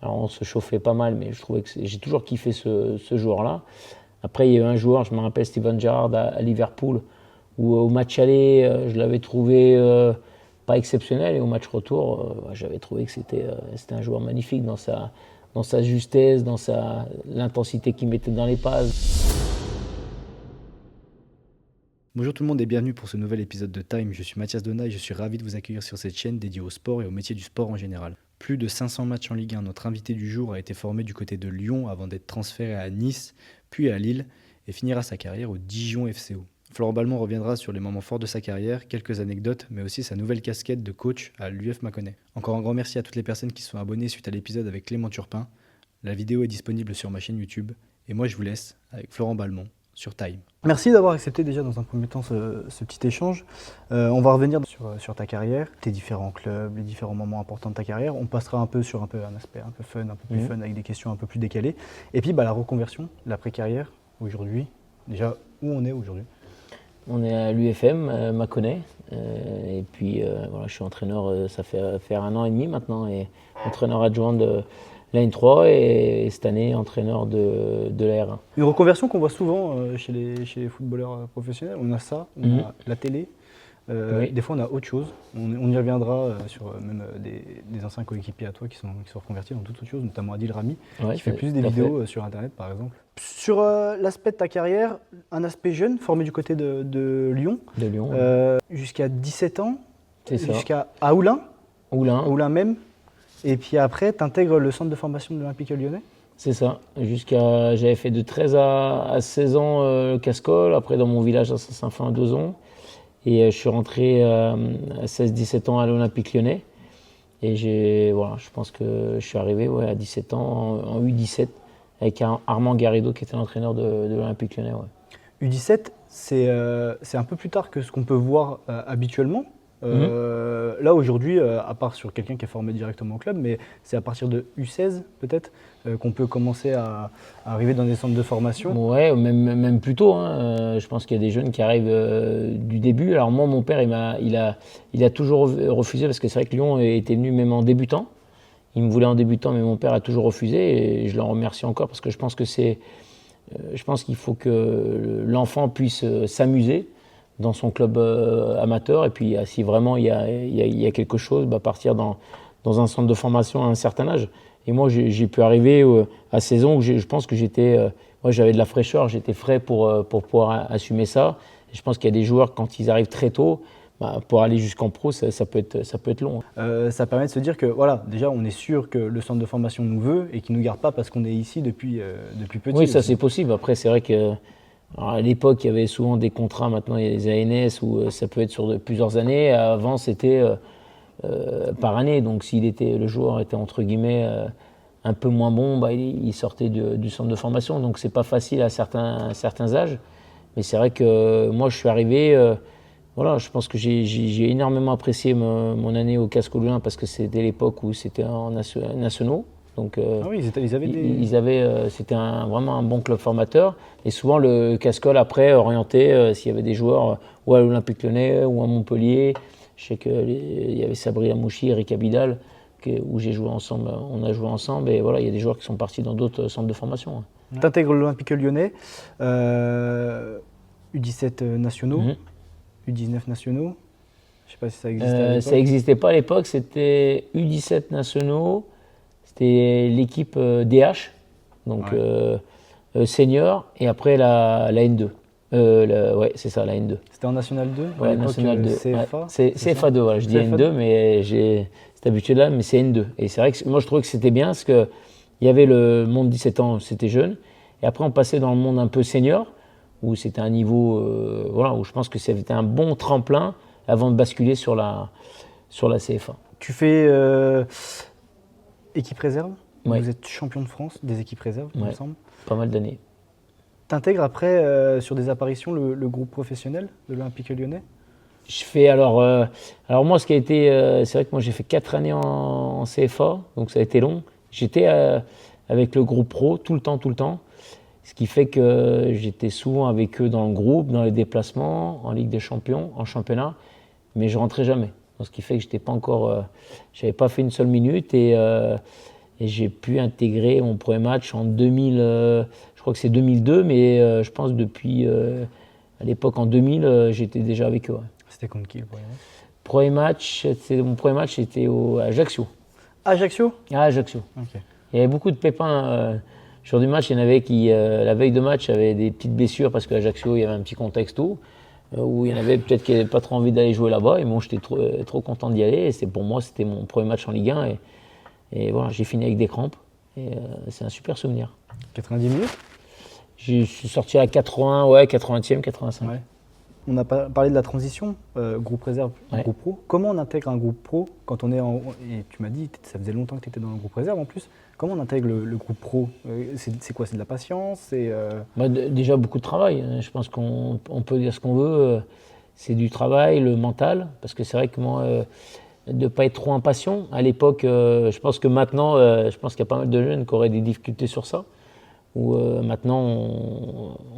Alors on se chauffait pas mal, mais je trouvais que j'ai toujours kiffé ce joueur-là. Après, il y a eu un joueur, je me rappelle Steven Gerrard à Liverpool, où au match aller, je l'avais trouvé pas exceptionnel, et au match retour, j'avais trouvé que c'était un joueur magnifique dans sa justesse, l'intensité qu'il mettait dans les passes. Bonjour tout le monde et bienvenue pour ce nouvel épisode de Time. Je suis Mathias Donat et je suis ravi de vous accueillir sur cette chaîne dédiée au sport et au métier du sport en général. Plus de 500 matchs en Ligue 1, notre invité du jour a été formé du côté de Lyon avant d'être transféré à Nice, puis à Lille et finira sa carrière au Dijon FCO. Florent Balmont reviendra sur les moments forts de sa carrière, quelques anecdotes, mais aussi sa nouvelle casquette de coach à l'UF Mâconnais. Encore un grand merci à toutes les personnes qui se sont abonnées suite à l'épisode avec Clément Turpin. La vidéo est disponible sur ma chaîne YouTube et moi je vous laisse avec Florent Balmont sur Time. Merci d'avoir accepté déjà dans un premier temps ce petit échange. On va revenir sur ta carrière, tes différents clubs, les différents moments importants de ta carrière. On passera un peu sur un aspect un peu fun, un peu plus fun avec des questions un peu plus décalées. Et puis la reconversion, l'après-carrière, aujourd'hui. Déjà, où on est aujourd'hui? On est à l'UFM, Mâconnais, et puis voilà, je suis entraîneur, ça fait faire 1 an et demi maintenant, et entraîneur adjoint de la N3 et cette année entraîneur de la R1. Une reconversion qu'on voit souvent chez les footballeurs professionnels. On a ça, on a la télé. Oui. Des fois, on a autre chose. On y reviendra sur même des anciens coéquipiers à toi qui sont reconvertis dans toute autre chose, notamment Adil Rami, Ouais, qui fait plus des vidéos sur Internet, par exemple. Sur l'aspect de ta carrière, un aspect jeune, formé du côté de Lyon, de Lyon. Ouais. jusqu'à 17 ans, C'est ça. jusqu'à Oulin, Oulin. Oulin même. Et puis après, tu intègres le centre de formation de l'Olympique Lyonnais. C'est ça. J'avais fait de 13 à 16 ans Cascolle. Après, dans mon village à Saint-Symphorien, 2 ans. Et je suis rentré à 16-17 ans à l'Olympique Lyonnais. Et voilà, je pense que je suis arrivé à 17 ans en U17 avec Armand Garrido qui était l'entraîneur de l'Olympique Lyonnais. Ouais. U17, c'est un peu plus tard que ce qu'on peut voir habituellement. Là aujourd'hui, à part sur quelqu'un qui est formé directement au club, mais c'est à partir de U16 peut-être qu'on peut commencer à arriver dans des centres de formation. Ouais, même plus tôt. Hein. Je pense qu'il y a des jeunes qui arrivent du début. Alors moi, mon père, il a toujours refusé parce que c'est vrai que Lyon était venu même en débutant. Il me voulait en débutant, mais mon père a toujours refusé et je l'en remercie encore parce que je pense qu'il faut que l'enfant puisse s'amuser dans son club amateur, et puis si vraiment il y a quelque chose, partir dans un centre de formation à un certain âge. Et moi j'ai pu arriver à 16 ans où je pense que moi j'avais de la fraîcheur, j'étais frais pour pouvoir assumer ça. Et je pense qu'il y a des joueurs, quand ils arrivent très tôt, pour aller jusqu'en pro, ça peut être long. Ça permet de se dire que voilà, déjà on est sûr que le centre de formation nous veut et qu'il ne nous garde pas parce qu'on est ici depuis petit. Oui, ça c'est possible. Après c'est vrai que alors à l'époque, il y avait souvent des contrats, maintenant il y a des ANS où ça peut être sur plusieurs années. Avant, c'était par année. Donc si le joueur était entre guillemets un peu moins bon, il sortait du centre de formation. Donc c'est pas facile à certains âges. Mais c'est vrai que moi, je suis arrivé, voilà, je pense que j'ai énormément apprécié mon année au Casco Lyon parce que c'était l'époque où c'était en nationaux. Donc, ah oui, ils avaient c'était vraiment un bon club formateur. Et souvent, le Cascolle, après, orientait s'il y avait des joueurs ou à l'Olympique Lyonnais ou à Montpellier. Je sais qu'il y avait Sabri Amouchi, Eric Abidal, où j'ai joué ensemble. On a joué ensemble. Et voilà, il y a des joueurs qui sont partis dans d'autres centres de formation. Tu intègres l'Olympique Lyonnais, U17 nationaux, U19 nationaux. Je ne sais pas si ça existait à l'époque. Ça n'existait pas à l'époque. C'était U17 nationaux. C'était l'équipe DH, donc senior, et après la N2. Ouais, c'est ça, la N2. C'était en National 2 Ouais, National 2. CFA. Ouais. C'est CFA 2, voilà, je dis N2, mais j'ai cette habitude-là, mais c'est N2. Et c'est vrai que moi, je trouvais que c'était bien, parce qu'il y avait le monde 17 ans, c'était jeune, et après, on passait dans le monde un peu senior, où c'était un niveau, voilà, où je pense que c'était un bon tremplin avant de basculer sur la CFA. Tu fais équipe réserve. Ouais. Vous êtes champion de France des équipes réserves, il me semble. Pas mal d'années. Tu intègres après sur des apparitions le groupe professionnel de l'Olympique Lyonnais. Je fais alors moi, ce qui a été, c'est vrai que moi j'ai fait 4 années en CFA, donc ça a été long. J'étais avec le groupe pro tout le temps, ce qui fait que j'étais souvent avec eux dans le groupe, dans les déplacements, en Ligue des Champions, en championnat, mais je rentrais jamais. Donc, ce qui fait que j'étais pas encore, j'avais pas fait une seule minute, et Et j'ai pu intégrer mon premier match en 2000, je crois que c'est 2002, mais je pense depuis, à l'époque en 2000, j'étais déjà avec eux. Ouais. C'était contre qui le premier match? Mon premier match, c'était à Ajaccio. Ajaccio? À Ajaccio. Ok. Il y avait beaucoup de pépins. Sur du match, il y en avait qui, la veille de match, avaient des petites blessures parce qu'à Ajaccio, il y avait un petit contexte où il y en avait peut-être qui n'avaient pas trop envie d'aller jouer là-bas. Et moi, j'étais trop content d'y aller. Et pour moi, c'était mon premier match en Ligue 1. Et voilà, j'ai fini avec des crampes. Et c'est un super souvenir. 90 minutes? Je suis sorti à 80, ouais, 80e, 85. Ouais. On a parlé de la transition, groupe réserve, Ouais. groupe pro. Comment on intègre un groupe pro quand on est en... Et tu m'as dit, ça faisait longtemps que tu étais dans le groupe réserve en plus. Comment on intègre le groupe pro? C'est quoi? C'est de la patience? Déjà beaucoup de travail. Je pense qu'on peut dire ce qu'on veut. C'est du travail, le mental. Parce que c'est vrai que moi, de ne pas être trop impatient. À l'époque, je pense que maintenant, je pense qu'il y a pas mal de jeunes qui auraient des difficultés sur ça. Où maintenant,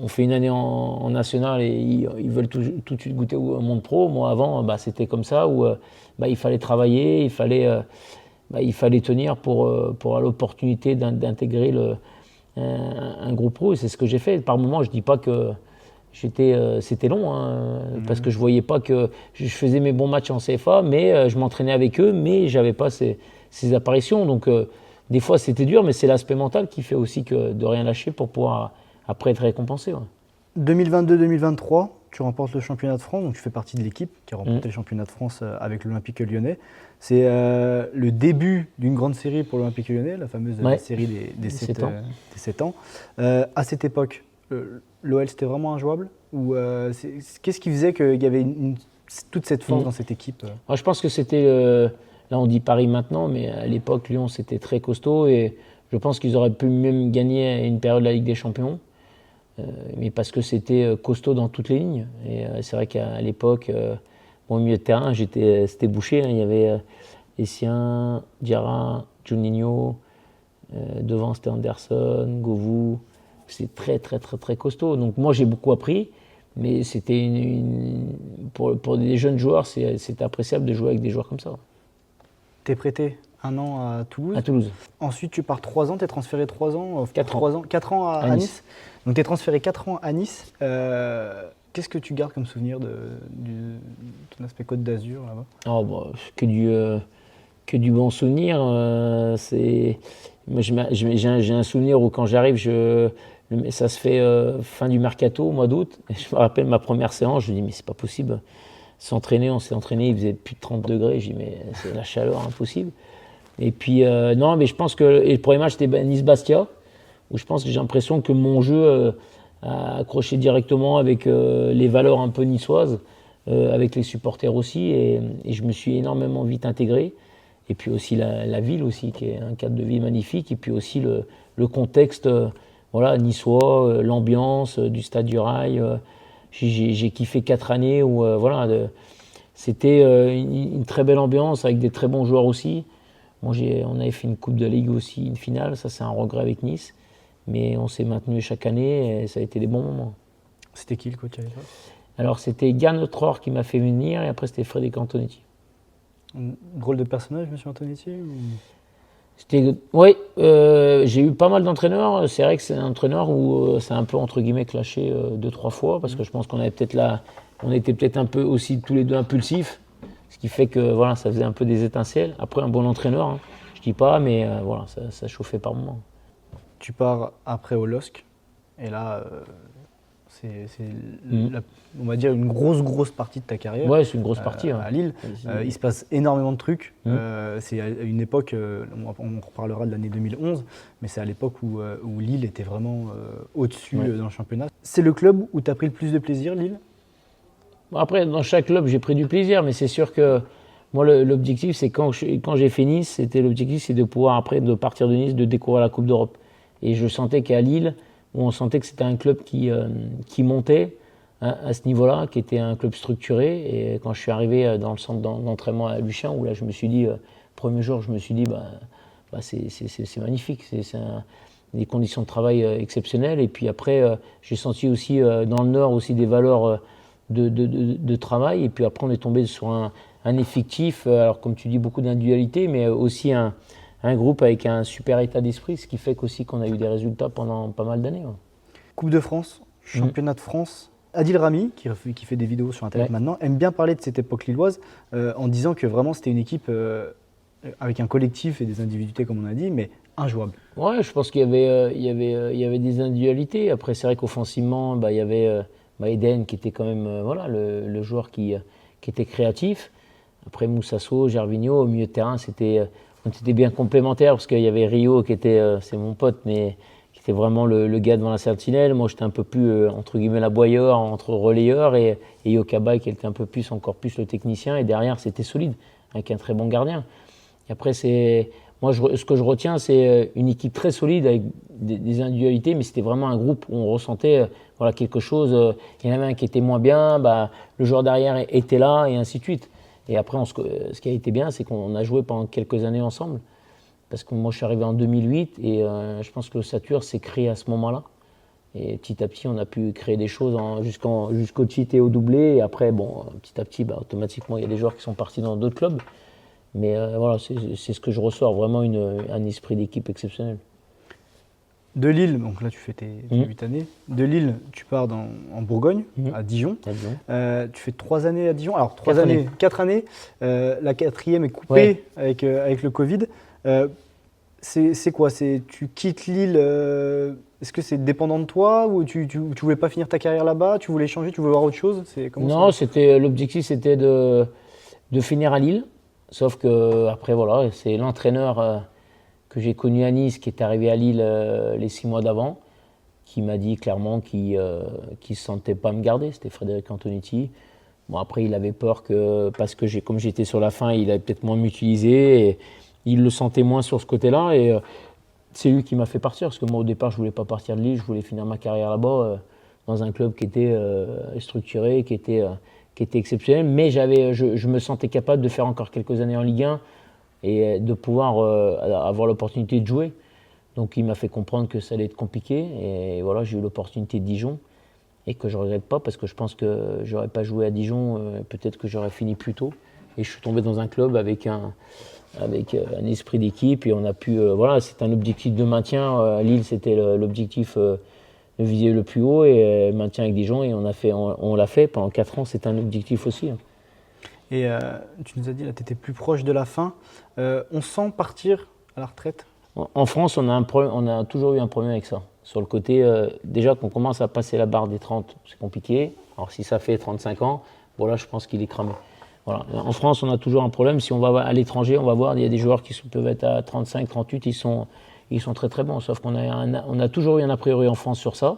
on fait une année en national et ils veulent tout de suite goûter au monde pro. Moi, avant, c'était comme ça, où il fallait travailler, il fallait tenir pour avoir l'opportunité d'intégrer un groupe pro. Et c'est ce que j'ai fait. Par moments, je ne dis pas que c'était long, hein, parce que je ne voyais pas que je faisais mes bons matchs en CFA, mais je m'entraînais avec eux, mais je n'avais pas ces apparitions. Donc, des fois, c'était dur, mais c'est l'aspect mental qui fait aussi que de rien lâcher pour pouvoir après être récompensé. Ouais. 2022-2023, tu remportes le championnat de France, donc tu fais partie de l'équipe qui a remporté le championnat de France avec l'Olympique Lyonnais. C'est le début d'une grande série pour l'Olympique Lyonnais, la fameuse série des 7 ans. À cette époque, l'OL c'était vraiment injouable? Ou qu'est-ce qui faisait qu'il y avait toute cette force dans cette équipe? Moi, je pense que c'était... Là, on dit Paris maintenant, mais à l'époque, Lyon, c'était très costaud. Et je pense qu'ils auraient pu même gagner à une période de la Ligue des Champions. Mais parce que c'était costaud dans toutes les lignes. Et c'est vrai qu'à l'époque, au milieu de terrain, c'était bouché. Hein. Il y avait Essien, Diarra, Juninho. Devant, c'était Anderson, Govou. C'est très, très, très, très costaud. Donc moi, j'ai beaucoup appris. Mais c'était pour des jeunes joueurs, c'est appréciable de jouer avec des joueurs comme ça. Tu es prêté 1 an à Toulouse. À Toulouse. Ensuite, tu pars 3 ans, tu es transféré 3 ans, 4 ans à Nice. Donc, tu es transféré 4 ans à Nice. Qu'est-ce que tu gardes comme souvenir de ton aspect Côte d'Azur là-bas? Que du bon souvenir. Moi, j'ai un souvenir où quand j'arrive, ça se fait fin du mercato, au mois d'août. Je me rappelle ma première séance, je me dis mais c'est pas possible. On s'est entraîné, il faisait plus de 30 degrés. Je dis mais c'est la chaleur impossible. Et puis non, mais je pense que le premier match c'était Nice-Bastia, où je pense que j'ai l'impression que mon jeu a accroché directement avec les valeurs un peu niçoises, avec les supporters aussi, et je me suis énormément vite intégré. Et puis aussi la ville aussi, qui est un cadre de vie magnifique, et puis aussi le contexte niçois, l'ambiance du Stade du Rail. J'ai kiffé 4 années où c'était une très belle ambiance avec des très bons joueurs aussi. Bon, on avait fait une Coupe de Ligue aussi, une finale, ça c'est un regret avec Nice. Mais on s'est maintenu chaque année et ça a été des bons moments. C'était qui le coach à l'époque? Alors c'était Yann Autror qui m'a fait venir et après c'était Frédéric Antonetti. Drôle de personnage, monsieur Antonetti Oui, j'ai eu pas mal d'entraîneurs. C'est vrai que c'est un entraîneur où c'est un peu entre guillemets clashé 2-3 fois parce que je pense qu'on avait on était peut-être un peu aussi tous les deux impulsifs, ce qui fait que ça faisait un peu des étincelles. Après un bon entraîneur, hein, je dis pas, mais ça chauffait par moments. Tu pars après au LOSC et là c'est on va dire une grosse partie de ta carrière. Ouais, c'est une grosse partie. À Lille. Il se passe énormément de trucs. C'est à une époque, on reparlera de l'année 2011, mais c'est à l'époque où Lille était vraiment au-dessus dans le championnat. C'est le club où tu as pris le plus de plaisir, Lille? Bon, après, dans chaque club, j'ai pris du plaisir, mais c'est sûr que moi, l'objectif, c'est quand j'ai fait Nice, l'objectif, c'est de pouvoir, après, de partir de Nice, de découvrir la Coupe d'Europe. Et je sentais qu'à Lille, où on sentait que c'était un club qui montait à ce niveau-là, qui était un club structuré. Et quand je suis arrivé dans le centre d'entraînement à Luchin, où là, je me suis dit, premier jour, je me suis dit, c'est magnifique, c'est des conditions de travail exceptionnelles. Et puis après, j'ai senti aussi dans le Nord aussi des valeurs de travail. Et puis après, on est tombé sur un effectif, alors comme tu dis, beaucoup d'individualité, mais aussi un un groupe avec un super état d'esprit, ce qui fait qu'aussi qu'on a eu des résultats pendant pas mal d'années. Ouais. Coupe de France, championnat de France. Adil Rami, qui fait des vidéos sur Internet maintenant, aime bien parler de cette époque lilloise en disant que vraiment c'était une équipe avec un collectif et des individualités, comme on a dit, mais injouable. Ouais, je pense qu'il y avait des individualités. Après, c'est vrai qu'offensivement, il y avait Eden qui était quand même voilà, le joueur qui était créatif. Après, Moussasso, Gervinho, au milieu de terrain, on était bien complémentaires parce qu'il y avait Rio qui était, c'est mon pote, mais qui était vraiment le gars devant la sentinelle. Moi, j'étais un peu plus, entre guillemets, l'aboyeur, entre relayeur et Yokabai qui était encore plus le technicien. Et derrière, c'était solide, avec un très bon gardien. Et après, ce que je retiens, c'est une équipe très solide avec des individualités, mais c'était vraiment un groupe où on ressentait voilà, quelque chose. Il y en avait un qui était moins bien, le joueur derrière était là, et ainsi de suite. Et après, ce qui a été bien, c'est qu'on a joué pendant quelques années ensemble. Parce que moi, je suis arrivé en 2008 et je pense que le Satur s'est créé à ce moment-là. Et petit à petit, on a pu créer des choses jusqu'au cheat et au doublé. Et après, petit à petit, automatiquement, il y a des joueurs qui sont partis dans d'autres clubs. Mais voilà, c'est ce que je ressors, vraiment un esprit d'équipe exceptionnel. De Lille, donc là tu fais tes 8 années. De Lille, tu pars en Bourgogne, à Dijon. Tu fais 3 années à Dijon. Alors 4 années. La 4e est coupée avec le Covid. C'est quoi? Tu quittes Lille. Est-ce que c'est dépendant de toi ou tu voulais pas finir ta carrière là-bas? Tu voulais changer? Tu voulais voir autre chose? Non, l'objectif c'était de finir à Lille. Sauf que après voilà, c'est l'entraîneur que j'ai connu à Nice, qui est arrivé à Lille les 6 mois d'avant, qui m'a dit clairement qu'il ne se sentait pas me garder. C'était Frédéric Antonetti. Bon, après, il avait peur parce que comme j'étais sur la fin, il allait peut-être moins m'utiliser. Et il le sentait moins sur ce côté-là. Et c'est lui qui m'a fait partir. Parce que moi, au départ, je ne voulais pas partir de Lille. Je voulais finir ma carrière là-bas, dans un club qui était structuré, qui était exceptionnel. Mais je me sentais capable de faire encore quelques années en Ligue 1 et de pouvoir avoir l'opportunité de jouer. Donc il m'a fait comprendre que ça allait être compliqué. Et voilà, j'ai eu l'opportunité de Dijon et que je ne regrette pas parce que je pense que je n'aurais pas joué à Dijon, peut-être que j'aurais fini plus tôt. Et je suis tombé dans un club avec un esprit d'équipe et on a pu... voilà, c'est un objectif de maintien. À Lille, c'était l'objectif de viser le plus haut et maintien avec Dijon. Et on l'a fait pendant 4 ans, c'est un objectif aussi. Et tu nous as dit, là, tu étais plus proche de la fin. On sent partir à la retraite? En France, on a toujours eu un problème avec ça. Sur le côté, déjà qu'on commence à passer la barre des 30, c'est compliqué. Alors si ça fait 35 ans, voilà, je pense qu'il est cramé. Voilà. En France, on a toujours un problème. Si on va à l'étranger, on va voir, il y a des joueurs qui peuvent être à 35, 38, ils sont très très bons. Sauf qu'on a toujours eu un a priori en France sur ça.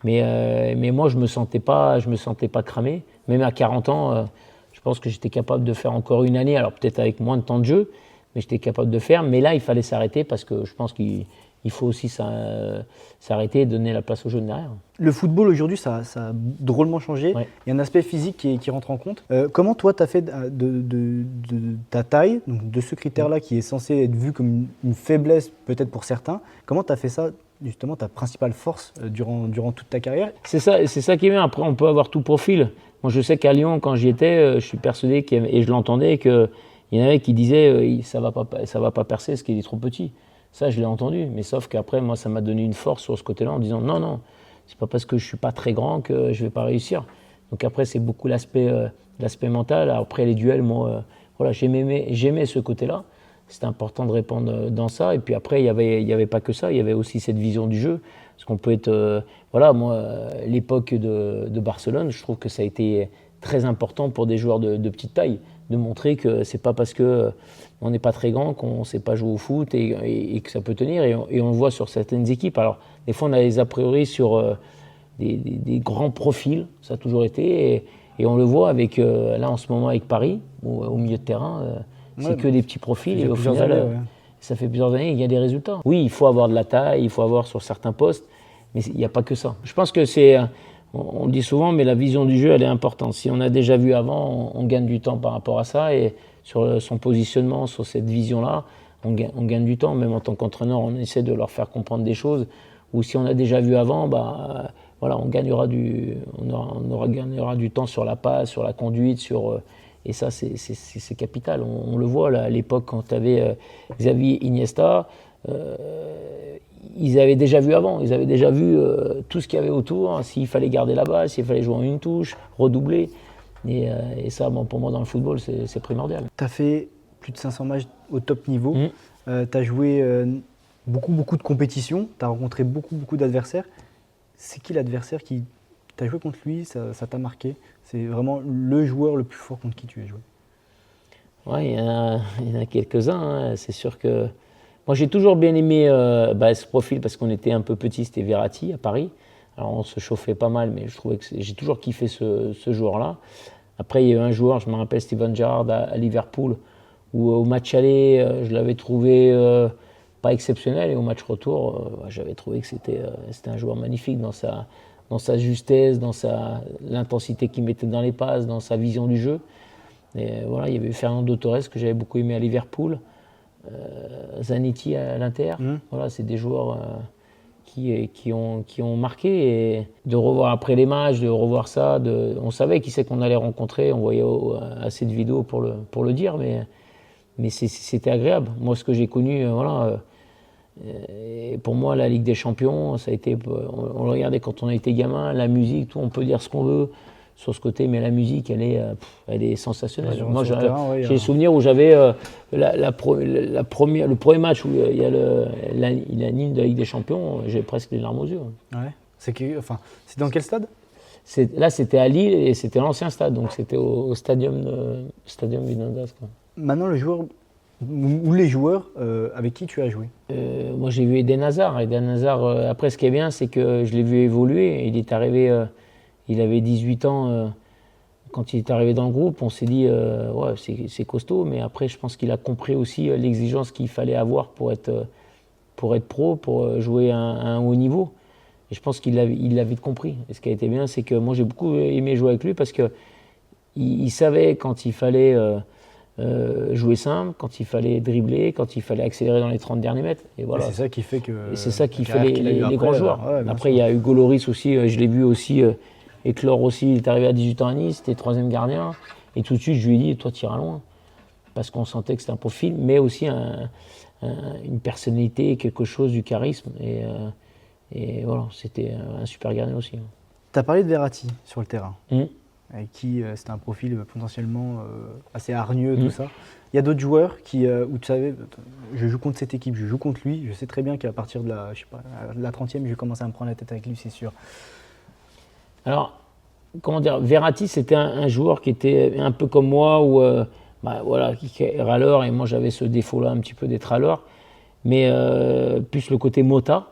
Mais moi, je me sentais pas cramé. Même à 40 ans, je pense que j'étais capable de faire encore une année, alors peut-être avec moins de temps de jeu, mais j'étais capable de faire. Mais là, il fallait s'arrêter parce que je pense qu'il faut aussi s'arrêter et donner la place aux jeunes derrière. Le football aujourd'hui, ça a drôlement changé. Ouais. Il y a un aspect physique qui rentre en compte. Comment toi, tu as fait de ta taille, donc de ce critère-là qui est censé être vu comme une faiblesse peut-être pour certains, comment tu as fait ça, justement, ta principale force durant toute ta carrière? C'est ça qui est bien. Après, on peut avoir tout profil. Moi, je sais qu'à Lyon, quand j'y étais, je suis persuadé, et je l'entendais, qu'il y en avait qui disaient ça va pas percer parce qu'il est trop petit. Ça, je l'ai entendu. Mais sauf qu'après, moi, ça m'a donné une force sur ce côté-là en disant non, c'est pas parce que je suis pas très grand que je vais pas réussir. Donc après, c'est beaucoup l'aspect mental. Après, les duels, moi, voilà, j'aimais ce côté-là. C'était important de répondre dans ça. Et puis après, il y avait pas que ça. Il y avait aussi cette vision du jeu. Parce qu'on peut être... voilà, moi, l'époque de Barcelone, je trouve que ça a été très important pour des joueurs de petite taille, de montrer que c'est pas parce qu'on n'est pas très grand qu'on ne sait pas jouer au foot et que ça peut tenir. Et on le voit sur certaines équipes. Alors, des fois, on a des a priori sur des grands profils. Ça a toujours été. Et on le voit avec, là, en ce moment, avec Paris, au milieu de terrain. C'est que des petits profils. Et au final, ça fait plusieurs années qu'il y a des résultats. Oui, il faut avoir de la taille, il faut avoir sur certains postes, mais il n'y a pas que ça. Je pense que on le dit souvent, mais la vision du jeu, elle est importante. Si on a déjà vu avant, on gagne du temps par rapport à ça. Et sur son positionnement, sur cette vision-là, on gagne du temps. Même en tant qu'entraîneur, on essaie de leur faire comprendre des choses. Ou si on a déjà vu avant, voilà, on gagnera du temps sur la passe, sur la conduite, Et ça, c'est capital. On le voit là, à l'époque, quand tu avais Xavi, Iniesta, ils avaient déjà vu avant. Ils avaient déjà vu tout ce qu'il y avait autour, hein, s'il fallait garder la balle, s'il fallait jouer en une touche, redoubler. Et ça, bon, pour moi, dans le football, c'est primordial. Tu as fait plus de 500 matchs au top niveau. Tu as joué beaucoup de compétitions. Tu as rencontré beaucoup d'adversaires. C'est qui l'adversaire qui t'a joué contre lui, ça t'a marqué? C'est vraiment le joueur le plus fort contre qui tu as joué? Ouais, il y en a quelques-uns. Hein. C'est sûr que moi, j'ai toujours bien aimé ce profil parce qu'on était un peu petit. C'était Verratti à Paris. Alors, on se chauffait pas mal, mais je trouvais que j'ai toujours kiffé ce joueur-là. Après, il y a eu un joueur, je me rappelle, Steven Gerrard à Liverpool, où au match aller, je l'avais trouvé pas exceptionnel. Et au match retour, j'avais trouvé que c'était un joueur magnifique dans sa justesse, dans l'intensité qu'il mettait dans les passes, dans sa vision du jeu. Et voilà, il y avait Fernando Torres que j'avais beaucoup aimé à Liverpool, Zanetti à l'Inter. Voilà, c'est des joueurs qui ont marqué. Et de revoir après les matchs, de revoir ça, on savait qui c'est qu'on allait rencontrer, on voyait assez de vidéos pour le dire, mais c'était agréable. Moi, ce que j'ai connu, et pour moi, la Ligue des Champions, ça a été, on le regardait quand on était gamin, la musique, tout, on peut dire ce qu'on veut sur ce côté, mais la musique, elle est sensationnelle. Moi, j'ai des souvenirs où j'avais le premier match où il y a l'hymne de la Ligue des Champions, j'ai presque les larmes aux yeux. Ouais. C'est dans quel stade? Là, c'était à Lille et c'était l'ancien stade, donc c'était au Stadium Vinandas. Maintenant, le joueur ou les joueurs avec qui tu as joué? Moi, j'ai vu Eden Hazard. Eden Hazard, après, ce qui est bien, c'est que je l'ai vu évoluer. Il est arrivé, il avait 18 ans. Quand il est arrivé dans le groupe, on s'est dit, ouais, c'est costaud. Mais après, je pense qu'il a compris aussi l'exigence qu'il fallait avoir pour être pro, pour jouer à un haut niveau. Et je pense qu'il l'a vite compris. Et ce qui a été bien, c'est que moi, j'ai beaucoup aimé jouer avec lui parce qu'il savait quand il fallait jouer simple, quand il fallait dribbler, quand il fallait accélérer dans les 30 derniers mètres. Et voilà. C'est ça qui fait que. Et c'est ça qui fait les grands joueurs. Après, il y a Hugo Lloris aussi, je l'ai vu aussi éclore aussi. Il est arrivé à 18 ans à Nice, c'était troisième gardien. Et tout de suite, je lui ai dit, toi, tu iras loin. Parce qu'on sentait que c'était un profil, mais aussi une personnalité, quelque chose, du charisme. Et voilà, c'était un super gardien aussi. Tu as parlé de Verratti sur le terrain. Avec qui c'était un profil potentiellement assez hargneux, tout ça. Il y a d'autres joueurs où tu savais, je joue contre cette équipe, je joue contre lui, je sais très bien qu'à partir de la 30e, je vais commencer à me prendre la tête avec lui, c'est sûr. Alors, comment dire, Verratti, c'était un joueur qui était un peu comme moi, qui est râleur, et moi j'avais ce défaut-là un petit peu d'être râleur, mais plus le côté Mota.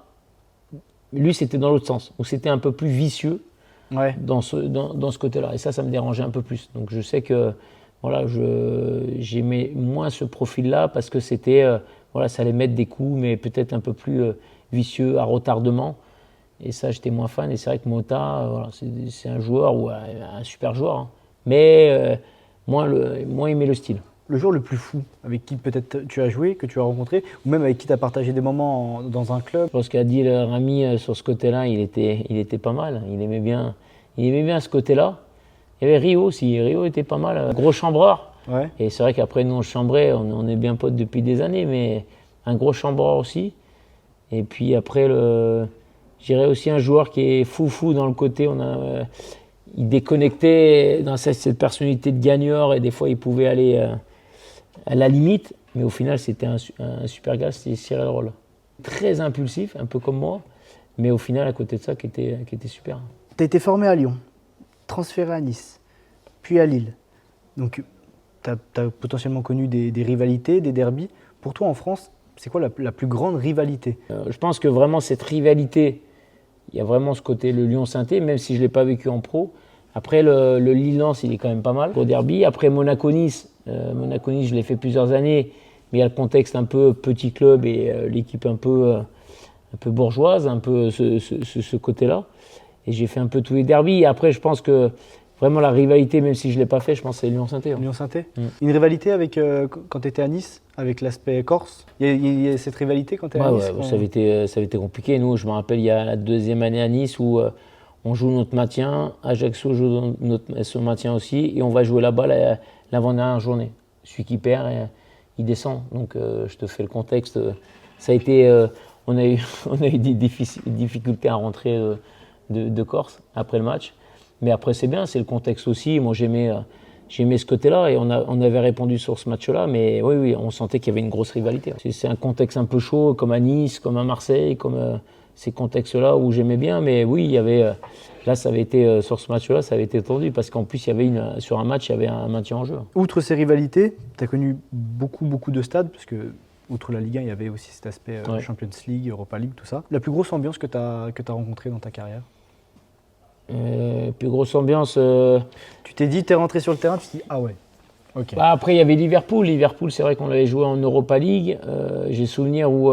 Lui, c'était dans l'autre sens, où c'était un peu plus vicieux. Ouais. Dans ce côté-là. Et ça me dérangeait un peu plus. Donc je sais que j'aimais moins ce profil-là parce que c'était, ça allait mettre des coups, mais peut-être un peu plus vicieux, à retardement. Et ça, j'étais moins fan. Et c'est vrai que Mota, c'est un joueur, un super joueur, hein. Mais moins aimé le style. Le joueur le plus fou avec qui peut-être tu as joué, que tu as rencontré, ou même avec qui tu as partagé des moments dans un club? Je pense qu'Adil Rami, sur ce côté-là, il était pas mal. Il aimait bien ce côté-là. Il y avait Rio aussi. Rio était pas mal. Gros chambreur. Ouais. Et c'est vrai qu'après, nous, on chambrait. On est bien potes depuis des années, mais un gros chambreur aussi. Et puis après, je dirais aussi un joueur qui est fou dans le côté. Il déconnectait dans cette personnalité de gagneur et des fois, il pouvait aller à la limite, mais au final, c'était un super gars, c'était Cyril Roll. Très impulsif, un peu comme moi, mais au final, à côté de ça, qui était super. Tu as été formé à Lyon, transféré à Nice, puis à Lille. Donc, tu as potentiellement connu des rivalités, des derbys. Pour toi, en France, c'est quoi la plus grande rivalité? Je pense que vraiment, cette rivalité, il y a vraiment ce côté, le Lyon-Sainté, même si je ne l'ai pas vécu en pro. Après, le Lille-Lens, il est quand même pas mal au derby. Après, Monaco-Nice, je l'ai fait plusieurs années, mais il y a le contexte un peu petit club et l'équipe un peu bourgeoise, un peu ce côté-là. Et j'ai fait un peu tous les derbys. Et après, je pense que vraiment la rivalité, même si je ne l'ai pas fait, je pense que c'est Lyon-Sainté. Hein. Lyon-Sainté. Une rivalité avec, quand tu étais à Nice, avec l'aspect corse? Il y a cette rivalité quand tu es à Nice? Ça avait été compliqué. Nous, je me rappelle, il y a la deuxième année à Nice où On joue notre maintien, Ajaccio joue son maintien aussi, et on va jouer là-bas l'avant-dernière journée. Celui qui perd, il descend. Donc je te fais le contexte. Ça a été, on a eu des difficultés à rentrer de Corse après le match. Mais après c'est bien, c'est le contexte aussi. Moi j'aimais ce côté-là et on avait répondu sur ce match-là. Mais oui, on sentait qu'il y avait une grosse rivalité. C'est un contexte un peu chaud, comme à Nice, comme à Marseille, comme ces contextes-là où j'aimais bien. Mais oui, il y avait, là ça avait été, sur ce match-là, ça avait été tendu parce qu'en plus il y avait sur un match, il y avait un maintien en jeu. Outre ces rivalités, tu as connu beaucoup de stades, parce que outre la Ligue 1, il y avait aussi cet aspect Champions League, Europa League, tout ça. La plus grosse ambiance que tu as rencontrée dans ta carrière? Plus grosse ambiance. Tu t'es dit, tu es rentré sur le terrain, tu t'es dit, ah ouais, ok. Bah après, il y avait Liverpool. Liverpool, c'est vrai qu'on avait joué en Europa League. J'ai souvenir où,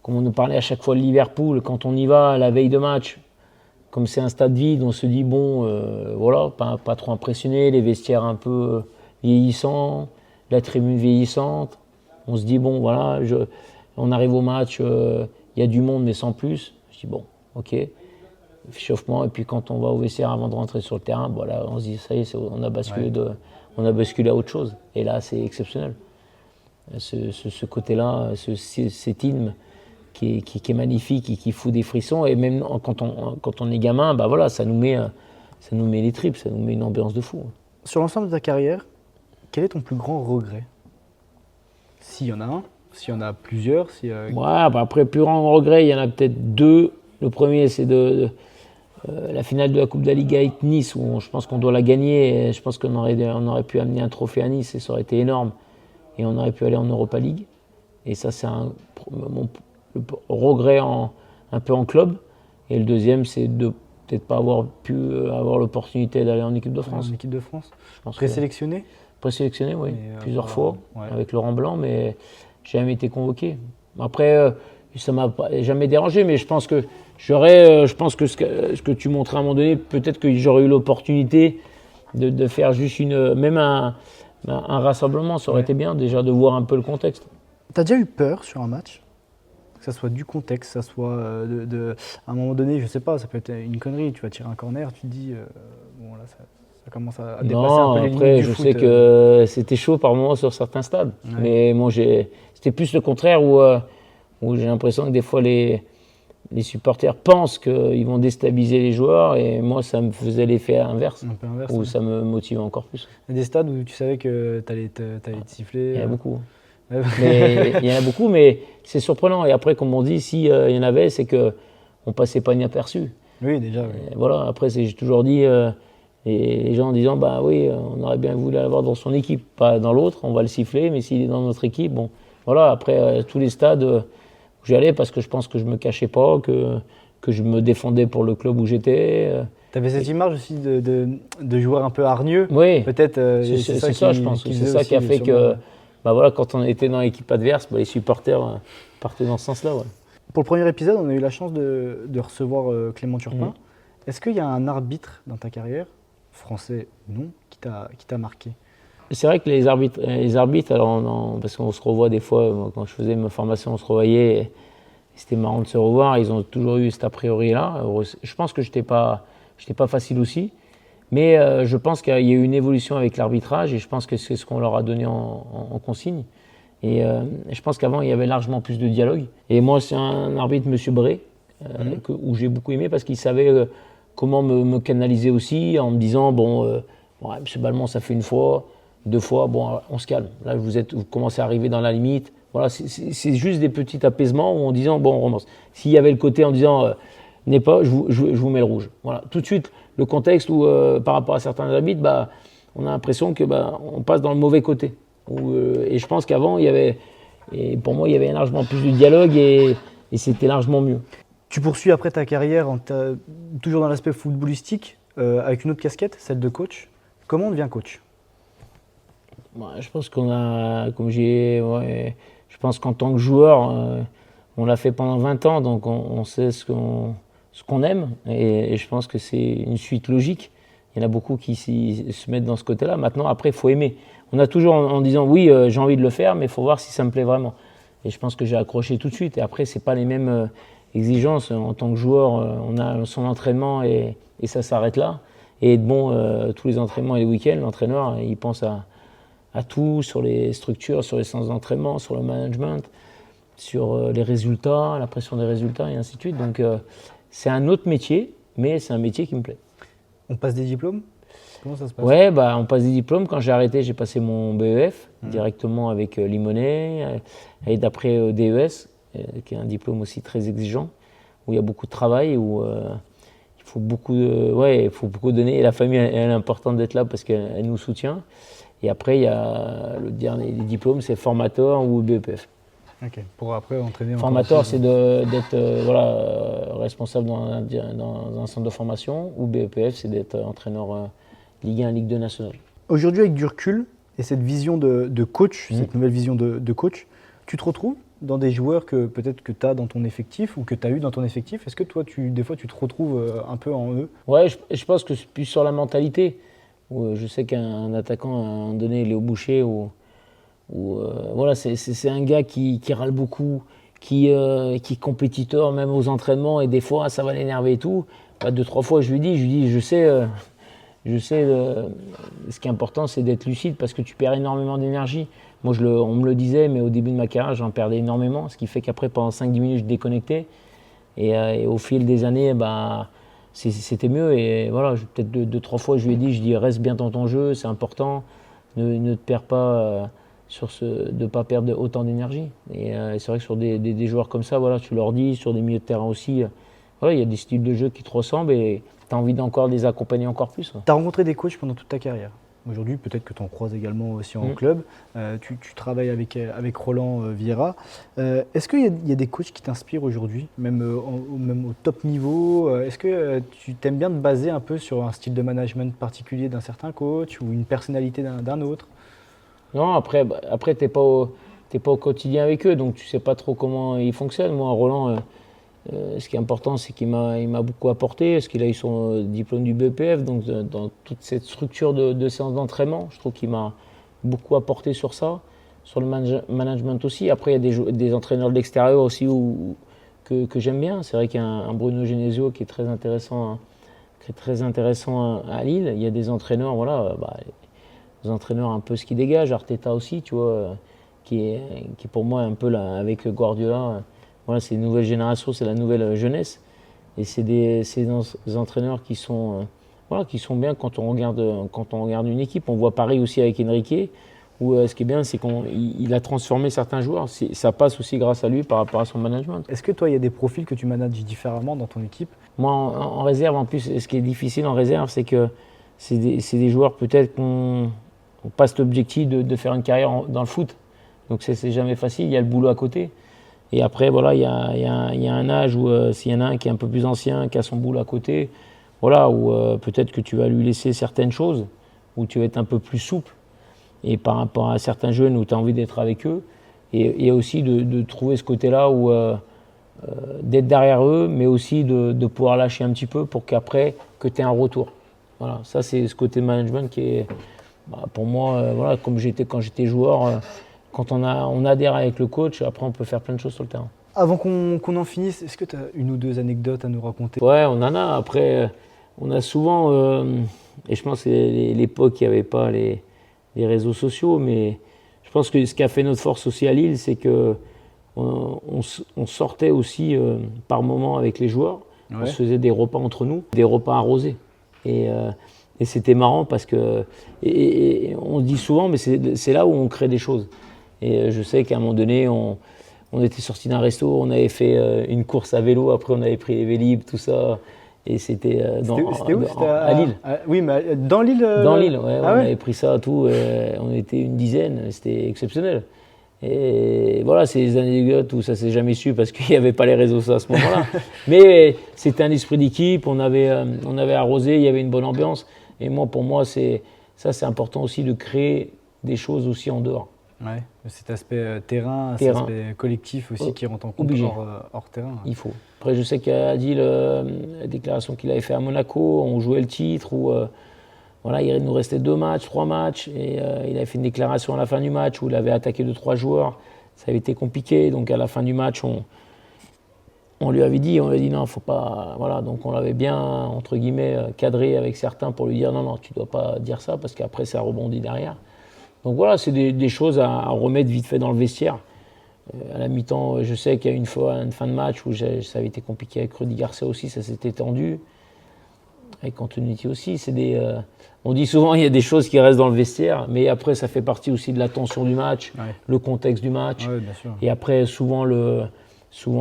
comme on nous parlait à chaque fois de Liverpool, quand on y va la veille de match, comme c'est un stade vide, on se dit, bon, voilà, pas trop impressionné, les vestiaires un peu vieillissants, la tribune vieillissante. On se dit, bon, voilà, on arrive au match, il y a du monde, mais sans plus. Je dis, bon, ok. Échauffement, et puis quand on va au vestiaire avant de rentrer sur le terrain, voilà, on se dit ça y est, on a basculé à autre chose. Et là, c'est exceptionnel. Ce côté-là, cet hymne qui est magnifique et qui fout des frissons. Et même quand on est gamin, bah voilà, ça nous met les tripes, ça nous met une ambiance de fou. Sur l'ensemble de ta carrière, quel est ton plus grand regret? S'il y en a un, s'il y en a plusieurs, Ouais, bah après, plus grand regret, il y en a peut-être deux. Le premier, c'est la finale de la Coupe de la Ligue avec Nice, où je pense qu'on doit la gagner. Et je pense qu'on aurait pu amener un trophée à Nice et ça aurait été énorme. Et on aurait pu aller en Europa League. Et ça, c'est mon regret un peu en club. Et le deuxième, c'est de peut-être pas avoir pu avoir l'opportunité d'aller en équipe de France. En équipe de France. Présélectionné? Présélectionné, oui, plusieurs fois, avec Laurent Blanc, mais j'ai jamais été convoqué. Après, ça m'a jamais dérangé, mais je pense que ce que tu montrais à un moment donné, peut-être que j'aurais eu l'opportunité de faire juste même un rassemblement, ça aurait été bien déjà de voir un peu le contexte. T'as déjà eu peur sur un match? Que ça soit du contexte, que ça soit à un moment donné, je sais pas, ça peut être une connerie, tu vas tirer un corner, tu te dis, bon là ça commence à dépasser un peu les limites du foot. Je sais que c'était chaud par moments sur certains stades, mais moi c'était plus le contraire où j'ai l'impression que des fois les supporters pensent qu'ils vont déstabiliser les joueurs et moi ça me faisait l'effet inverse, où ça me motivait encore plus. Il y a des stades où tu savais que tu allais te siffler? Il y en a beaucoup. Il y en a beaucoup, mais c'est surprenant. Et après, comme on dit, s'il y en avait, c'est qu'on ne passait pas inaperçu. Oui, déjà. Oui. Voilà, après, j'ai toujours dit, les gens en disant, bah oui, on aurait bien voulu l'avoir dans son équipe, pas dans l'autre, on va le siffler, mais s'il est dans notre équipe, bon. Voilà, après, tous les stades où j'y allais, parce que je pense que je ne me cachais pas, que je me défendais pour le club où j'étais. Tu avais cette image aussi de joueur un peu hargneux. Oui, peut-être. C'est ça, je pense. C'est ça qui a fait que, bah voilà, quand on était dans l'équipe adverse, bah, les supporters partaient dans ce sens-là. Ouais. Pour le premier épisode, on a eu la chance de recevoir Clément Turpin. Est-ce qu'il y a un arbitre dans ta carrière, français ou non, qui t'a marqué? C'est vrai que les arbitres, alors parce qu'on se revoit des fois, moi, quand je faisais ma formation, on se revoyait, et c'était marrant de se revoir, ils ont toujours eu cet a priori-là. Je pense que je n'étais pas facile aussi, mais je pense qu'il y a eu une évolution avec l'arbitrage et je pense que c'est ce qu'on leur a donné en consigne. Et je pense qu'avant, il y avait largement plus de dialogue. Et moi, c'est un arbitre, M. Bré, où j'ai beaucoup aimé parce qu'il savait comment me canaliser aussi en me disant, bon, M. Balmont, ça fait une fois, 2 fois, bon, on se calme. Là, vous commencez à arriver dans la limite. Voilà, c'est juste des petits apaisements où en disant, bon, on recommence. S'il y avait le côté en disant, n'est pas, je vous mets le rouge. Voilà, tout de suite, le contexte où, par rapport à certains arbitres, bah, on a l'impression que on passe dans le mauvais côté. Et je pense qu'avant, pour moi, il y avait largement plus de dialogue et c'était largement mieux. Tu poursuis après ta carrière, toujours dans l'aspect footballistique, avec une autre casquette, celle de coach. Comment on devient coach? Je pense je pense qu'en tant que joueur, on l'a fait pendant 20 ans, donc on sait ce qu'on aime, et je pense que c'est une suite logique. Il y en a beaucoup qui se mettent dans ce côté-là. Maintenant, après, il faut aimer. On a toujours en disant, oui, j'ai envie de le faire, mais il faut voir si ça me plaît vraiment. Et je pense que j'ai accroché tout de suite. Et après, ce n'est pas les mêmes exigence. En tant que joueur, on a son entraînement et ça s'arrête là. Et tous les entraînements et les week-ends, l'entraîneur, il pense à tout, sur les structures, sur les séances d'entraînement, sur le management, sur les résultats, la pression des résultats et ainsi de suite. Donc c'est un autre métier, mais c'est un métier qui me plaît. On passe des diplômes? Comment ça se passe? Ouais, on passe des diplômes. Quand j'ai arrêté, j'ai passé mon BEF directement avec Limonest et d'après DES, qui est un diplôme aussi très exigeant, où il y a beaucoup de travail, où il faut beaucoup donner. Et la famille, elle est importante d'être là parce qu'elle nous soutient. Et après, il y a le dernier diplôme, c'est formateur ou BEPF. Ok. Pour après entraîner. Formateur, c'est d'être responsable dans un centre de formation, ou BEPF, c'est d'être entraîneur Ligue 1, Ligue 2 nationale. Aujourd'hui, avec du recul et cette vision de coach, cette nouvelle vision de coach, tu te retrouves dans des joueurs que peut-être que tu as dans ton effectif ou que tu as eu dans ton effectif? Est-ce que toi, des fois, tu te retrouves un peu en eux? Ouais, je pense que c'est plus sur la mentalité. Je sais qu'un attaquant, à un moment donné, Léo Boucher, c'est un gars qui râle beaucoup, qui est compétiteur même aux entraînements, et des fois ça va l'énerver et tout. 2-3 fois je lui dis, je sais, ce qui est important, c'est d'être lucide parce que tu perds énormément d'énergie. Moi on me le disait, mais au début de ma carrière j'en perdais énormément, ce qui fait qu'après pendant 5-10 minutes je déconnectais, et au fil des années c'était mieux. Et voilà, peut-être 2-3 fois je lui ai dit, reste bien dans ton jeu, c'est important, ne te perds pas de ne pas perdre autant d'énergie. Et c'est vrai que sur des joueurs comme ça, voilà, tu leur dis, sur des milieux de terrain aussi, il y a des styles de jeu qui te ressemblent et tu as envie d'encore les accompagner encore plus. Tu as rencontré des coachs pendant toute ta carrière. Aujourd'hui, peut-être que tu en croises également aussi en club. Tu travailles avec Roland Vieira. Est-ce qu'il y a des coachs qui t'inspirent aujourd'hui, même au top niveau? Est-ce que tu t'aimes bien te baser un peu sur un style de management particulier d'un certain coach ou une personnalité d'un autre? Non, après t'es pas au quotidien avec eux, donc tu sais pas trop comment ils fonctionnent. Moi, Roland, ce qui est important, c'est qu'il m'a beaucoup apporté, parce qu'il a eu son diplôme du BPF, donc dans toute cette structure de séance d'entraînement, je trouve qu'il m'a beaucoup apporté sur ça, sur le management aussi. Après, il y a des entraîneurs de l'extérieur aussi que j'aime bien. C'est vrai qu'il y a un Bruno Genesio qui est très intéressant, à Lille. Il y a des entraîneurs, des entraîneurs un peu ce qui dégage, Arteta aussi, tu vois, qui est pour moi un peu là, avec Guardiola, c'est une nouvelle génération, c'est la nouvelle jeunesse. Et c'est des entraîneurs qui sont bien quand on regarde une équipe. On voit pareil aussi avec Enrique, où ce qui est bien, c'est qu'il a transformé certains joueurs. Ça passe aussi grâce à lui par rapport à son management. Est-ce que toi, il y a des profils que tu manages différemment dans ton équipe? Moi, en réserve, en plus, ce qui est difficile en réserve, c'est que c'est des joueurs peut-être qu'on passe l'objectif de faire une carrière dans le foot. Donc c'est jamais facile, il y a le boulot à côté. Et après, voilà, il y a un âge où s'il y en a un qui est un peu plus ancien, qui a son boulot à côté, voilà, où peut-être que tu vas lui laisser certaines choses, où tu vas être un peu plus souple. Et par rapport à certains jeunes où tu as envie d'être avec eux, et aussi de trouver ce côté-là où d'être derrière eux, mais aussi de pouvoir lâcher un petit peu pour qu'après, que tu aies un retour. Voilà, ça c'est ce côté management qui est, pour moi, comme quand j'étais joueur, quand on adhère avec le coach, après on peut faire plein de choses sur le terrain. Avant qu'on en finisse, est-ce que tu as une ou deux anecdotes à nous raconter? Ouais, on en a. Après, on a souvent, et je pense que c'est l'époque où il n'y avait pas les réseaux sociaux, mais je pense que ce qui a fait notre force aussi à Lille, c'est que on sortait aussi par moments avec les joueurs. Ouais. On se faisait des repas entre nous, des repas arrosés. Et c'était marrant parce que, et on dit souvent, mais c'est là où on crée des choses. Et je sais qu'à un moment donné, on était sorti d'un resto, on avait fait une course à vélo, après on avait pris les Vélib, tout ça. Et c'était à Lille. Oui, mais dans Lille Dans Lille, ouais, on avait pris ça, tout. On était une dizaine, c'était exceptionnel. Et voilà, c'est des anecdotes où ça s'est jamais su parce qu'il n'y avait pas les réseaux à ce moment-là. Mais c'était un esprit d'équipe, on avait arrosé, il y avait une bonne ambiance. Et pour moi, c'est important aussi de créer des choses aussi en dehors. Ouais, cet aspect terrain, cet aspect collectif aussi qui rentre en compte hors terrain. Il faut. Après, je sais qu'il a dit la déclaration qu'il avait fait à Monaco, on jouait le titre, où il nous restait 3 matchs, et il avait fait une déclaration à la fin du match où il avait attaqué 2-3 joueurs. Ça avait été compliqué, donc à la fin du match, on lui avait dit non, faut pas. Voilà, donc on l'avait bien, entre guillemets, cadré avec certains pour lui dire non, tu dois pas dire ça parce qu'après ça rebondit derrière. Donc voilà, c'est des choses à remettre vite fait dans le vestiaire. À la mi-temps, je sais qu'il y a une fois une fin de match où ça avait été compliqué avec Rudy Garcia aussi, ça s'était tendu. Avec Antonucci aussi, on dit souvent il y a des choses qui restent dans le vestiaire, mais après ça fait partie aussi de la tension du match, le contexte du match. Ouais, bien sûr. Et après, souvent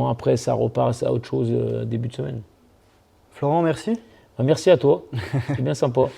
après, ça repasse à autre chose début de semaine. Florent, merci. Merci à toi, c'est bien sympa.